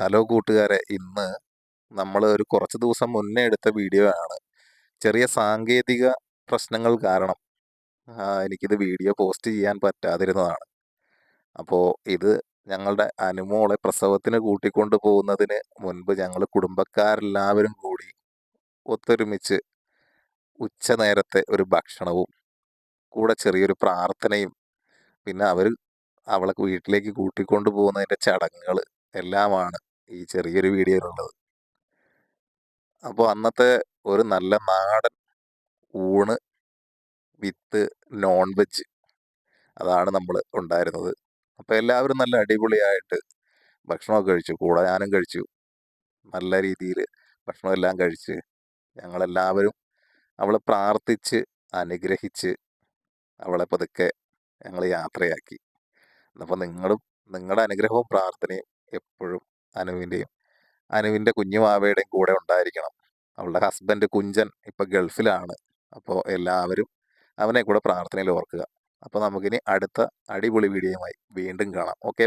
Hello കൂട്ടുകാരെ, ഇന്ന് നമ്മൾ ഒരു കുറച്ച് ദിവസം മുന്നേ എടുത്ത വീഡിയോ ആണ്. ചെറിയ സാങ്കേതിക പ്രശ്നങ്ങൾ കാരണം എനിക്കിത് വീഡിയോ പോസ്റ്റ് ചെയ്യാൻ പറ്റാതിരുന്നതാണ്. അപ്പോൾ ഇത് ഞങ്ങളുടെ അനുമോളെ പ്രസവത്തിന് കൂട്ടിക്കൊണ്ട് പോകുന്നതിന് മുൻപ് ഞങ്ങൾ കുടുംബക്കാരെല്ലാവരും കൂടി ഒത്തൊരുമിച്ച് ഉച്ച നേരത്തെ ഒരു ഭക്ഷണവും കൂടെ ചെറിയൊരു പ്രാർത്ഥനയും പിന്നെ അവളെ വീട്ടിലേക്ക് കൂട്ടിക്കൊണ്ട് പോകുന്നതിൻ്റെ ചടങ്ങുകൾ എല്ലാമാണ് ഈ ചെറിയൊരു വീഡിയോയിലുള്ളത്. അപ്പോൾ അന്നത്തെ ഒരു നല്ല നാടൻ ഊണ് വിത്ത് നോൺ വെജ് അതാണ് നമ്മൾ ഉണ്ടായിരുന്നത്. അപ്പോൾ എല്ലാവരും നല്ല അടിപൊളിയായിട്ട് ഭക്ഷണമൊക്കെ കഴിച്ചു. കൂടെ ഞാനും കഴിച്ചു. നല്ല രീതിയിൽ ഭക്ഷണമെല്ലാം കഴിച്ച് ഞങ്ങളെല്ലാവരും അവളെ പ്രാർത്ഥിച്ച് അനുഗ്രഹിച്ച് അവളെ പതുക്കെ ഞങ്ങൾ യാത്രയാക്കി. അപ്പോൾ നിങ്ങളുടെ അനുഗ്രഹവും പ്രാർത്ഥനയും എപ്പോഴും അനുവിൻ്റെ കുഞ്ഞുമാവയുടെയും കൂടെ ഉണ്ടായിരിക്കണം. അവളുടെ ഹസ്ബൻഡ് കുഞ്ചൻ ഇപ്പം ഗൾഫിലാണ്. അപ്പോൾ എല്ലാവരും അവനെ കൂടെ പ്രാർത്ഥനയിൽ ഓർക്കുക. അപ്പോൾ നമുക്കിനി അടുത്ത അടിപൊളി വീഡിയോയുമായി വീണ്ടും കാണാം. ഓക്കെ.